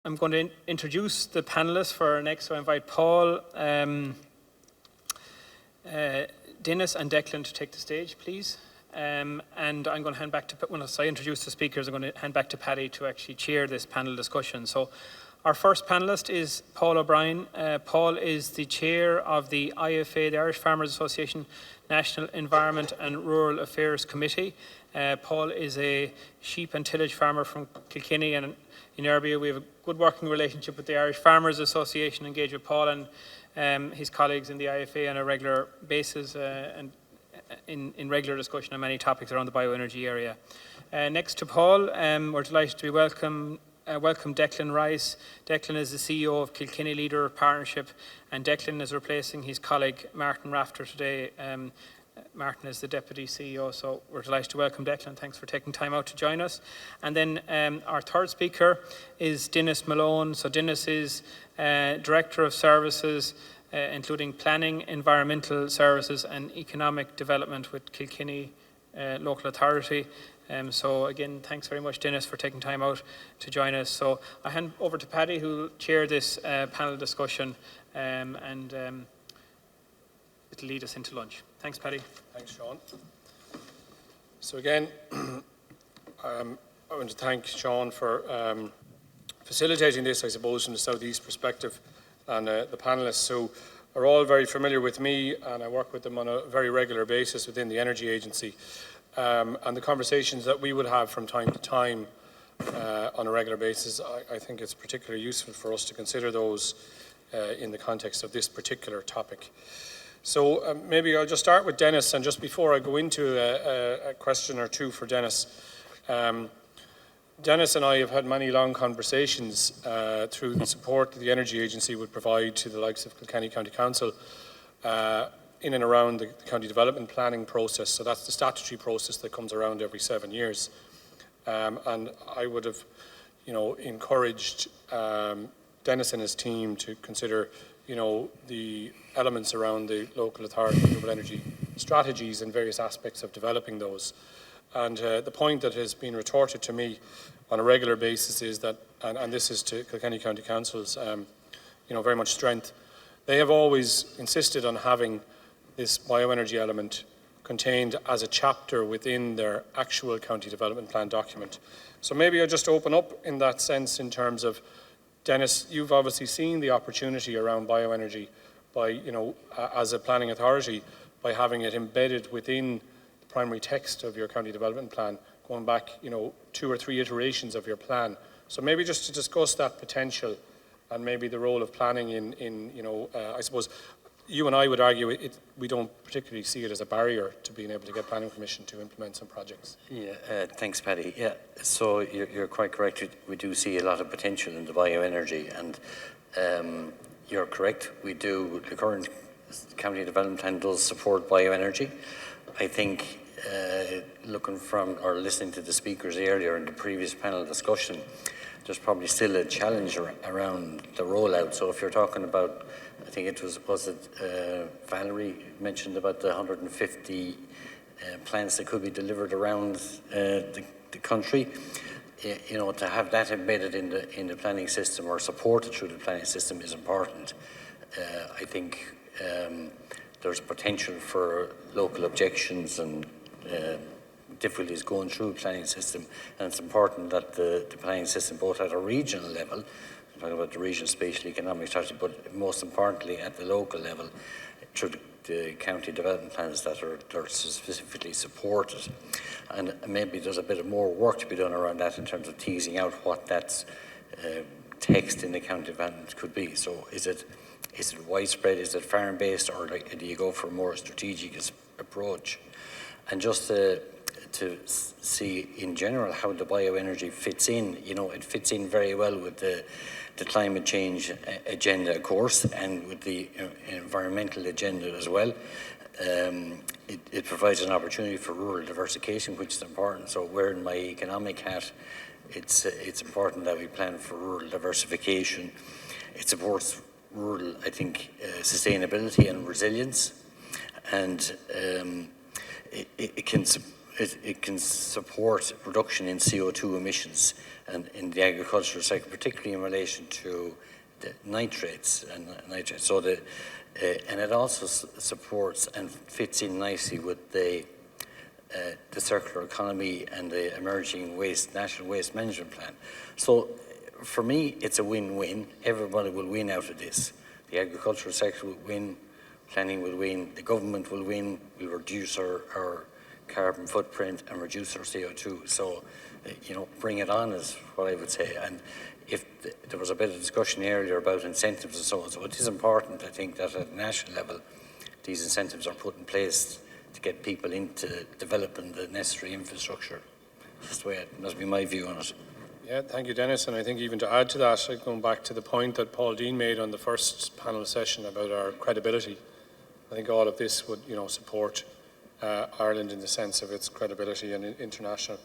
I'm going to introduce the panelists for our next. So I invite Paul, Denis and Declan to take the stage, please. And I'm going to hand back to, once I introduce the speakers, I'm going to hand back to Paddy to actually chair this panel discussion. So our first panelist is Paul O'Brien. Paul is the chair of the IFA, the Irish Farmers Association National Environment and Rural Affairs Committee. Paul is a sheep and tillage farmer from Kilkenny, and in IrBEA we have a good working relationship with the Irish Farmers Association, engaged with Paul and his colleagues in the IFA on a regular basis and in regular discussion on many topics around the bioenergy area. Next to Paul, we're delighted to welcome Declan Rice. Declan is the CEO of Kilkenny Leader Partnership, and Declan is replacing his colleague Martin Rafter today. Martin is the Deputy CEO, so we're delighted to welcome Declan. Thanks for taking time out to join us. And then our third speaker is Denis Malone. So Denis is Director of Services, including Planning, Environmental Services and Economic Development with Kilkenny Local Authority. So again, thanks very much, Denis, for taking time out to join us. So I hand over to Paddy, who will chair this panel discussion, and it'll lead us into lunch. Thanks, Paddy. Thanks, Sean. So again, I want to thank Sean for facilitating this, I suppose, from the Southeast perspective, and the panellists who are all very familiar with me, and I work with them on a very regular basis within the Energy Agency. And the conversations that we would have from time to time on a regular basis, I think it's particularly useful for us to consider those in the context of this particular topic. So maybe I'll just start with Denis, and just before I go into a question or two for Denis, Denis and I have had many long conversations through the support that the Energy Agency would provide to the likes of Kilkenny County Council in and around the county development planning process. So that's the statutory process that comes around every 7 years. And I would have, encouraged Denis and his team to consider, the elements around the local authority renewable energy strategies and various aspects of developing those. And the point that has been retorted to me on a regular basis is that, and this is to Kilkenny County Council's, very much strength, they have always insisted on having this bioenergy element contained as a chapter within their actual county development plan document. So maybe I'll just open up in that sense in terms of, Denis, you've obviously seen the opportunity around bioenergy by, as a planning authority, by having it embedded within the primary text of your county development plan, going back, 2 or 3 iterations of your plan. So maybe just to discuss that potential and maybe the role of planning in I suppose you and I would argue we don't particularly see it as a barrier to being able to get planning permission to implement some projects. Yeah, thanks, Paddy. Yeah, so you're quite correct. We do see a lot of potential in the bioenergy, and you're correct. We do. The current county development plan does support bioenergy. I think looking from or listening to the speakers earlier in the previous panel discussion, there's probably still a challenge around the rollout. So if you're talking about, I think it was Valerie mentioned about the 150 plants that could be delivered around the country. To have that embedded in the planning system or supported through the planning system is important. I think there's potential for local objections and difficulties going through the planning system, and it's important that the planning system, both at a regional level, I'm talking about the regional spatial economic strategy, but most importantly at the local level, through the county development plans that are specifically supported. And maybe there's a bit of more work to be done around that in terms of teasing out what that text in the county development could be. So is it widespread, is it farm-based, or do you go for a more strategic approach? And just to see in general how the bioenergy fits in, it fits in very well with the climate change agenda, of course, and with the environmental agenda as well. It provides an opportunity for rural diversification, which is important. So wearing my economic hat, it's important that we plan for rural diversification. It supports rural, I think, sustainability and resilience, and it can it can support reduction in CO2 emissions and in the agricultural sector, particularly in relation to the nitrates. So and it also supports and fits in nicely with the circular economy and the emerging national waste management plan. So for me, it's a win-win. Everybody will win out of this. The agricultural sector will win, planning will win, the government will win, we'll reduce our carbon footprint and reduce our CO2. So, bring it on is what I would say. And if there was a bit of discussion earlier about incentives and so on, so it is important, I think, that at a national level, these incentives are put in place to get people into developing the necessary infrastructure. That's the way it must be my view on it. Yeah, thank you, Denis. And I think even to add to that, going back to the point that Paul Dean made on the first panel session about our credibility, I think all of this would, support Ireland in the sense of its credibility and international.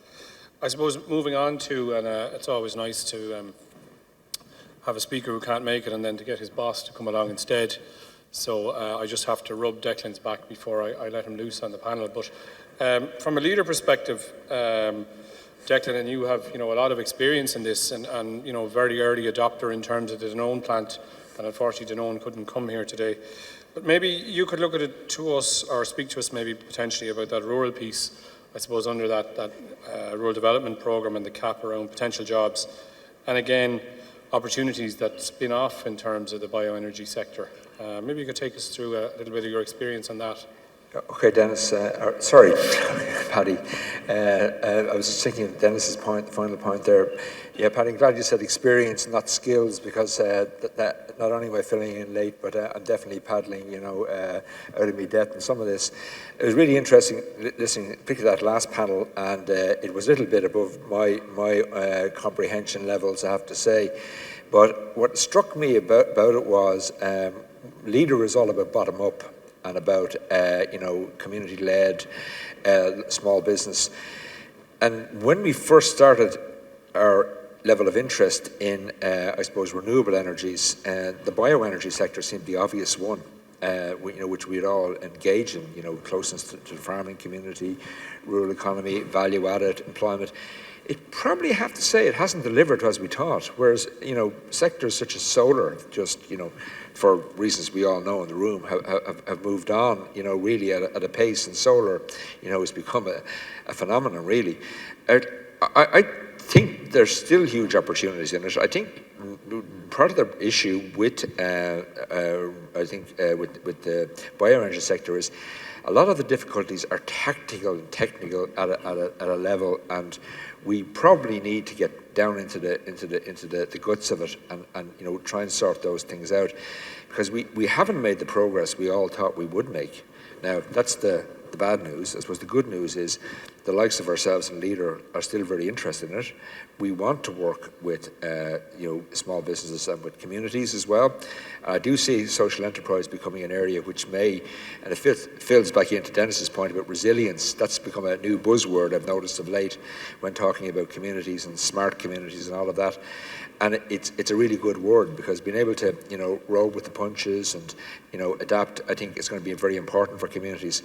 I suppose moving on to, and it's always nice to have a speaker who can't make it and then to get his boss to come along instead. So I just have to rub Declan's back before I let him loose on the panel. But from a leader perspective, Declan, and you have a lot of experience in this, and very early adopter in terms of the Danone plant, and unfortunately Danone couldn't come here today. But maybe you could look at it to us, or speak to us maybe potentially about that rural piece, I suppose, under that rural development programme and the cap around potential jobs, and again opportunities that spin off in terms of the bioenergy sector. Maybe you could take us through a little bit of your experience on that. Okay, Denis, sorry, Paddy. I was just thinking of Denis's point, the final point there. Yeah, Paddy, I'm glad you said experience, not skills, because that not only am I filling in late, but I'm definitely paddling, out of my depth in some of this. It was really interesting listening, particularly that last panel, and it was a little bit above my comprehension levels, I have to say. But what struck me about it was leader is all about bottom up, and about community-led small business. And when we first started our level of interest in, I suppose, renewable energies, the bioenergy sector seemed the obvious one, which we'd all engage in, closeness to the farming community, rural economy, value-added employment. It probably have to say it hasn't delivered as we thought, whereas, sectors such as solar, just, for reasons we all know in the room, have moved on, really at a pace, and solar, has become a phenomenon, really. I think there's still huge opportunities in it. I think part of the issue with, with the bioenergy sector is a lot of the difficulties are tactical and technical at a level, and we probably need to get down into the guts of it and try and sort those things out, because we haven't made the progress we all thought we would make. Now that's the bad news. I suppose the good news is the likes of ourselves and Leader are still very interested in it. We want to work with small businesses and with communities as well. I do see social enterprise becoming an area which may, and it fills back into Denis's point about resilience. That's become a new buzzword I've noticed of late when talking about communities and smart communities and all of that. And it's a really good word, because being able to roll with the punches and adapt, I think, is going to be very important for communities.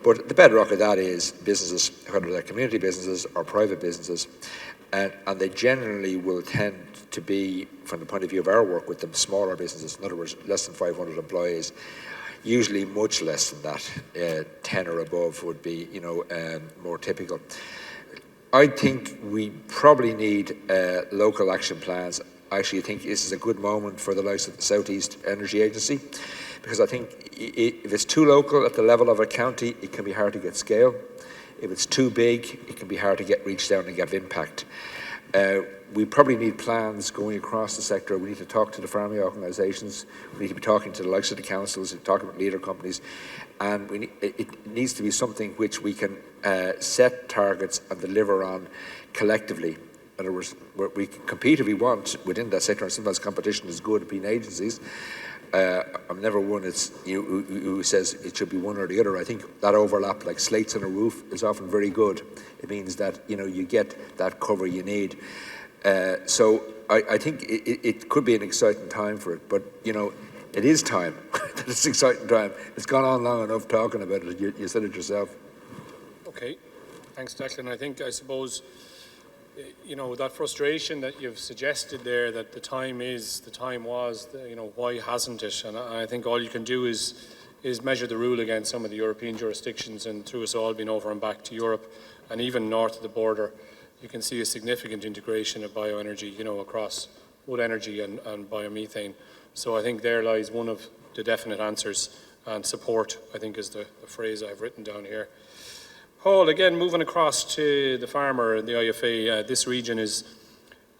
But the bedrock of that is businesses, whether they're community businesses or private businesses, and they generally will tend to be, from the point of view of our work with them, smaller businesses. In other words, less than 500 employees. Usually much less than that, 10 or above would be more typical. I think we probably need local action plans. Actually, I think this is a good moment for the likes of the South East Energy Agency, because I think if it's too local at the level of a county, it can be hard to get scale. If it's too big, it can be hard to reach down and get impact. We probably need plans going across the sector. We need to talk to the farming organisations. We need to be talking to the likes of the councils, talking about leader companies, and it needs to be something which we can set targets and deliver on collectively. In other words, we can compete if we want within that sector, and sometimes competition is good between agencies. I'm never one who says it should be one or the other. I think that overlap, like slates on a roof, is often very good. It means that you get that cover you need. So I think it could be an exciting time for it, but it is time. It's an exciting time. It's gone on long enough talking about it. You said it yourself. Okay. Thanks, Declan. I suppose, that frustration that you've suggested there, that the time was, why hasn't it? And I think all you can do is measure the rule against some of the European jurisdictions, and through us all being over and back to Europe, and even north of the border, you can see a significant integration of bioenergy, across wood energy and biomethane. So I think there lies one of the definite answers, and support, I think, is the phrase I've written down here. Paul, again, moving across to the farmer and the IFA, this region is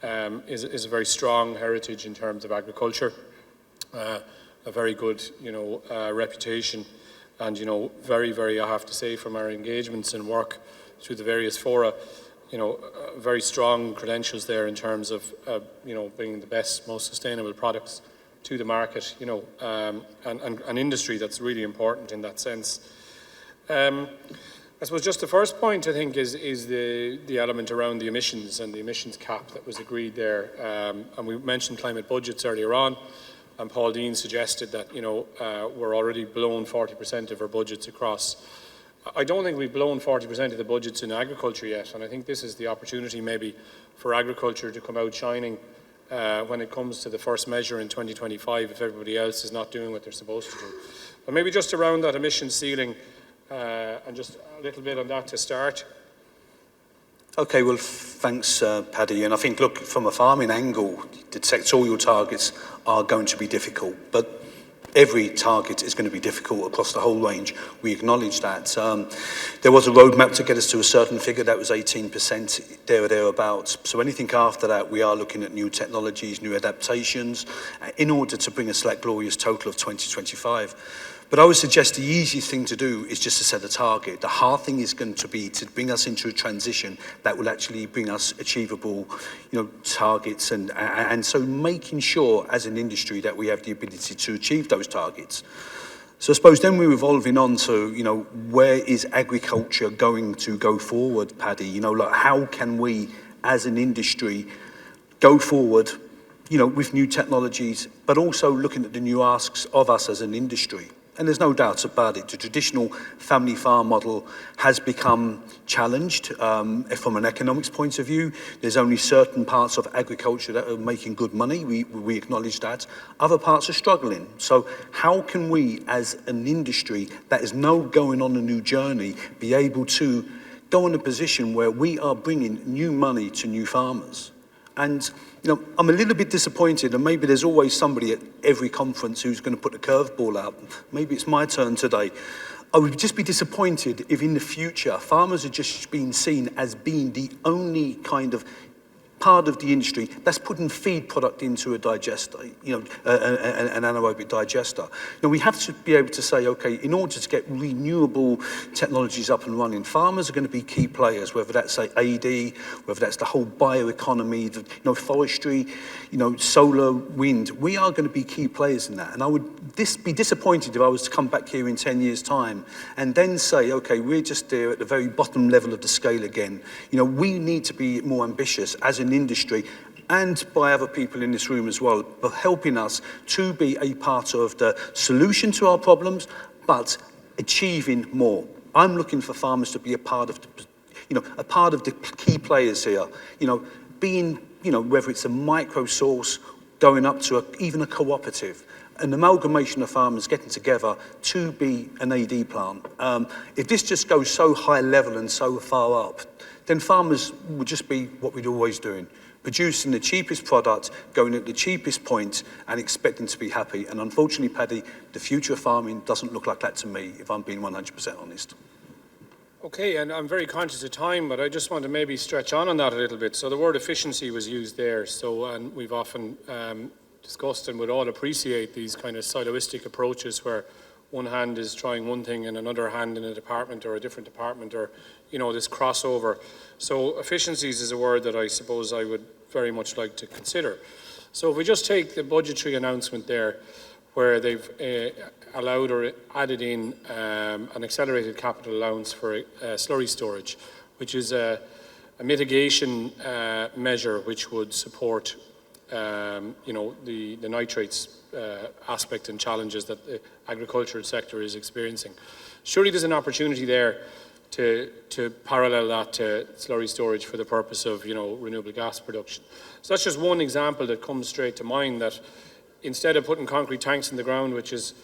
a very strong heritage in terms of agriculture, a very good, reputation, and, very, very, I have to say, from our engagements and work through the various fora, very strong credentials there in terms of, bringing the best, most sustainable products to the market, and an industry that's really important in that sense. I suppose just the first point, I think, is the element around the emissions and the emissions cap that was agreed there. And we mentioned climate budgets earlier on, and Paul Dean suggested that, we're already blown 40% of our budgets across. I don't think we've blown 40% of the budgets in agriculture yet, and I think this is the opportunity maybe for agriculture to come out shining when it comes to the first measure in 2025, if everybody else is not doing what they're supposed to do. But maybe just around that emission ceiling, and just a little bit on that to start. Okay, well, thanks, Paddy. And I think, look, from a farming angle, the sectorial targets are going to be difficult, but every target is going to be difficult across the whole range. We acknowledge that. There was a roadmap to get us to a certain figure, that was 18%, there or thereabouts. So anything after that, we are looking at new technologies, new adaptations, in order to bring us that glorious total of 2025. But I would suggest the easiest thing to do is just to set a target. The hard thing is going to be to bring us into a transition that will actually bring us achievable, targets, and so making sure as an industry that we have the ability to achieve those targets. So I suppose then we're evolving on to, where is agriculture going to go forward, Paddy? How can we as an industry go forward, with new technologies, but also looking at the new asks of us as an industry? And there's no doubt about it, the traditional family farm model has become challenged from an economics point of view. There's only certain parts of agriculture that are making good money, we acknowledge that. Other parts are struggling. So how can we as an industry that is now going on a new journey be able to go in a position where we are bringing new money to new farmers? And I'm a little bit disappointed, and maybe there's always somebody at every conference who's going to put a curveball out. Maybe it's my turn today. I would just be disappointed if in the future farmers are just being seen as being the only kind of part of the industry that's putting feed product into a digester, an anaerobic digester. We have to be able to say, okay, in order to get renewable technologies up and running, farmers are going to be key players, whether that's AD, whether that's the whole bioeconomy, forestry, solar, wind. We are going to be key players in that. And I would be disappointed if I was to come back here in 10 years' time and then say, okay, we're just there at the very bottom level of the scale again. We need to be more ambitious as an industry, and by other people in this room as well, but helping us to be a part of the solution to our problems, but achieving more. I'm looking for farmers to be a part of the key players here. Being, whether it's a micro source going up to even a cooperative, an amalgamation of farmers getting together to be an AD plant. If this just goes so high level and so far up, then farmers would just be what we'd always doing, producing the cheapest product, going at the cheapest point and expecting to be happy. And unfortunately, Paddy, the future of farming doesn't look like that to me, if I'm being 100% honest. Okay, and I'm very conscious of time, but I just want to maybe stretch on that a little bit. So the word efficiency was used there. So, and we've often discussed and would all appreciate these kind of siloistic approaches where one hand is trying one thing and another hand in a department or a different department, or this crossover. So efficiencies is a word that I suppose I would very much like to consider. So if we just take the budgetary announcement there, where they've allowed or added in an accelerated capital allowance for slurry storage, which is a mitigation measure which would support the nitrates aspect and challenges that the agricultural sector is experiencing. Surely there's an opportunity there to parallel that to slurry storage for the purpose of, renewable gas production. So that's just one example that comes straight to mind, that instead of putting concrete tanks in the ground, which is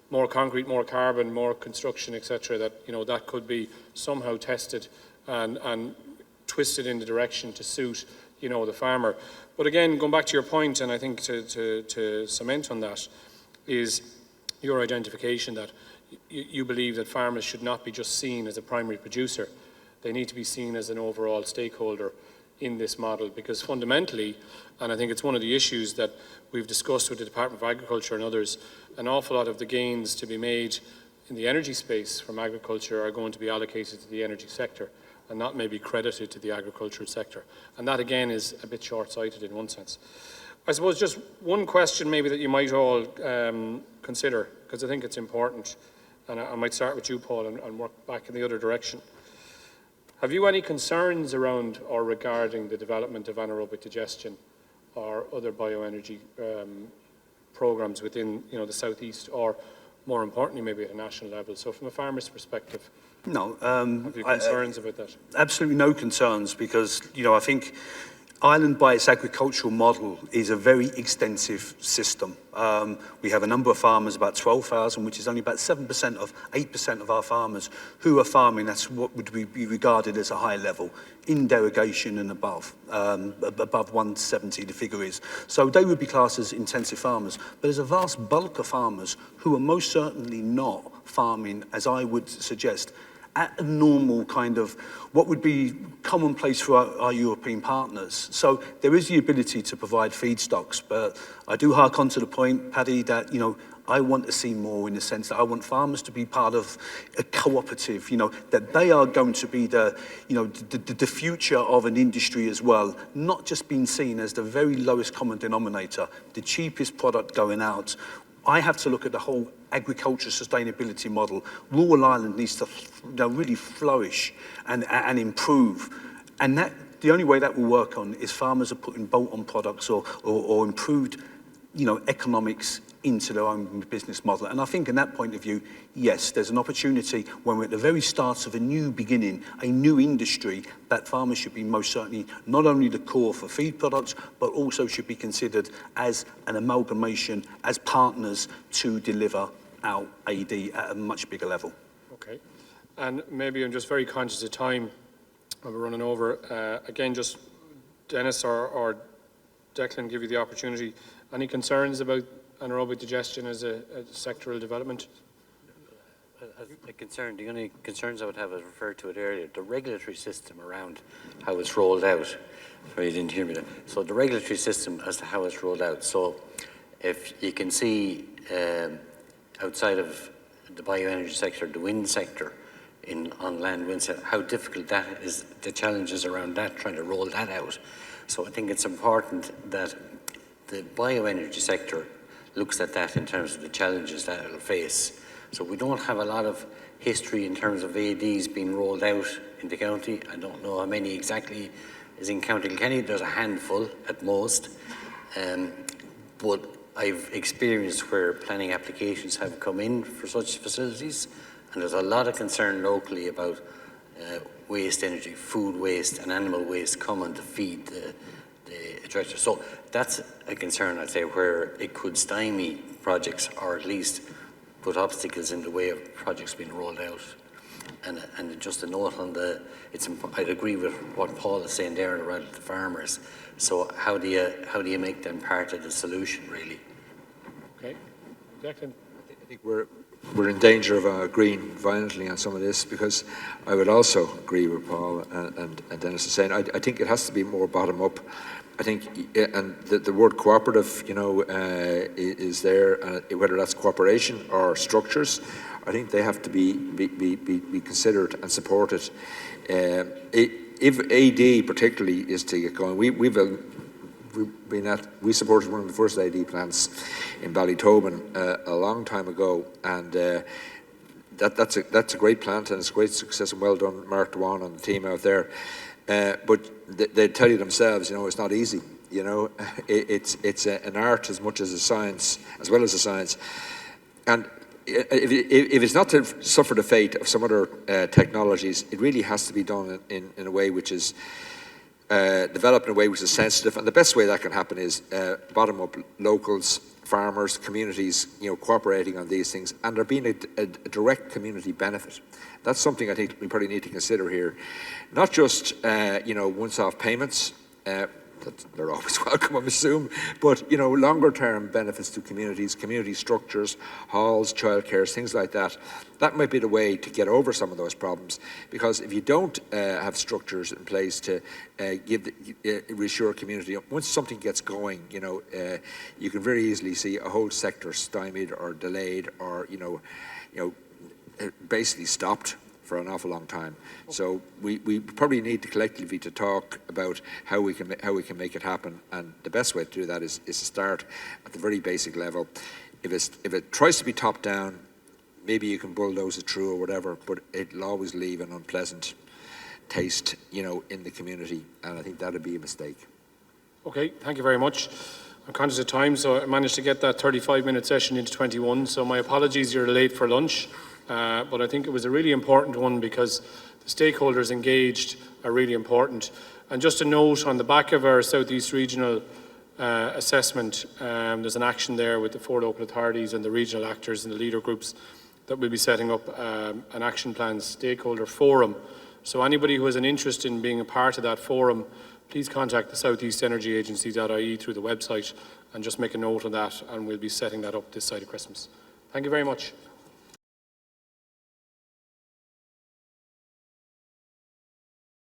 more concrete, more carbon, more construction, etc., that could be somehow tested and twisted in the direction to suit, the farmer. But again, going back to your point, and I think to cement on that, is your identification that you believe that farmers should not be just seen as a primary producer. They need to be seen as an overall stakeholder in this model, because fundamentally, and I think it's one of the issues that we've discussed with the Department of Agriculture and others, an awful lot of the gains to be made in the energy space from agriculture are going to be allocated to the energy sector and not maybe credited to the agricultural sector. And that again is a bit short-sighted in one sense. I suppose just one question maybe that you might all consider, because I think it's important, and I might start with you, Paul, and work back in the other direction. Have you any concerns around or regarding the development of anaerobic digestion or other bioenergy programs within, the southeast, or more importantly, maybe at a national level? So, from a farmer's perspective, No. have you concerns about that? Absolutely no concerns, because, I think Ireland, by its agricultural model, is a very extensive system. We have a number of farmers, about 12,000, which is only about 8% of our farmers who are farming. That's what would be regarded as a high level, in derogation and above 170 the figure is. So they would be classed as intensive farmers. But there's a vast bulk of farmers who are most certainly not farming, as I would suggest, at a normal kind of what would be commonplace for our European partners. So there is the ability to provide feedstocks, but I do hark on to the point, Paddy, that, I want to see more, in the sense that I want farmers to be part of a cooperative, that they are going to be the future of an industry as well, not just being seen as the very lowest common denominator, the cheapest product going out. I have to look at the whole agriculture sustainability model. Rural Ireland needs to really flourish and improve. And that the only way that will work on is farmers are putting bolt-on products or improved, economics into their own business model. And I think in that point of view, yes, there's an opportunity when we're at the very start of a new beginning, a new industry, that farmers should be most certainly not only the core for feed products, but also should be considered as an amalgamation, as partners to deliver our AD at a much bigger level. Okay. And maybe I'm just very conscious of time, and we're running over. Again, just Denis or Declan, give you the opportunity. Any concerns about anaerobic digestion as a sectoral development? The only concerns I would have, I referred to it earlier, the regulatory system around how it's rolled out. Sorry, you didn't hear me there. So the regulatory system as to how it's rolled out. So if you can see outside of the bioenergy sector, the wind sector, on land wind sector, how difficult that is, the challenges around that, trying to roll that out. So I think it's important that the bioenergy sector looks at that in terms of the challenges that it'll face. So we don't have a lot of history in terms of ADs being rolled out in the county. I don't know how many exactly is in County Kilkenny. There's a handful at most. But I've experienced where planning applications have come in for such facilities, and there's a lot of concern locally about waste energy, food waste and animal waste coming to feed the director. So that's a concern, I'd say, where it could stymie projects, or at least put obstacles in the way of projects being rolled out. And just a note on I'd agree with what Paul is saying there around the farmers. So how do you make them part of the solution, really? Okay, Declan. I think we're in danger of agreeing violently on some of this, because I would also agree with Paul and Denis is saying, I think it has to be more bottom up. I think, and the word cooperative, is there, whether that's cooperation or structures. I think they have to be considered and supported. If AD particularly is to get going, we supported one of the first AD plants in Ballytobin a long time ago, and that's a great plant, and it's a great success, and well done, Mark Dewan and the team out there. But they tell you themselves, it's not easy. It's an art as much as a science, as well as a science. And if it's not to suffer the fate of some other technologies, it really has to be done in a way which is developed in a way which is sensitive. And the best way that can happen is bottom-up locals, farmers, communities, cooperating on these things, and there being a direct community benefit. That's something I think we probably need to consider here. Not just, once-off payments, they're always welcome, I assume, but, longer-term benefits to communities, community structures, halls, childcare, things like that. That might be the way to get over some of those problems, because if you don't have structures in place to reassure a community, once something gets going, you can very easily see a whole sector stymied or delayed or, basically stopped for an awful long time. So we probably need to collectively to talk about how we can make it happen, and the best way to do that is to start at the very basic level. If it tries to be top down, maybe you can bulldoze it through or whatever, but it'll always leave an unpleasant taste, in the community, and I think that'd be a mistake. Okay, thank you very much. I'm conscious of time, so I managed to get that 35-minute session into 21, so my apologies you're late for lunch. But I think it was a really important one because the stakeholders engaged are really important. And just a note, on the back of our South East Regional assessment, there's an action there with the 4 local authorities and the regional actors and the leader groups that will be setting up an action plan stakeholder forum. So anybody who has an interest in being a part of that forum, please contact the southeastenergyagency.ie through the website and just make a note of that, and we'll be setting that up this side of Christmas. Thank you very much.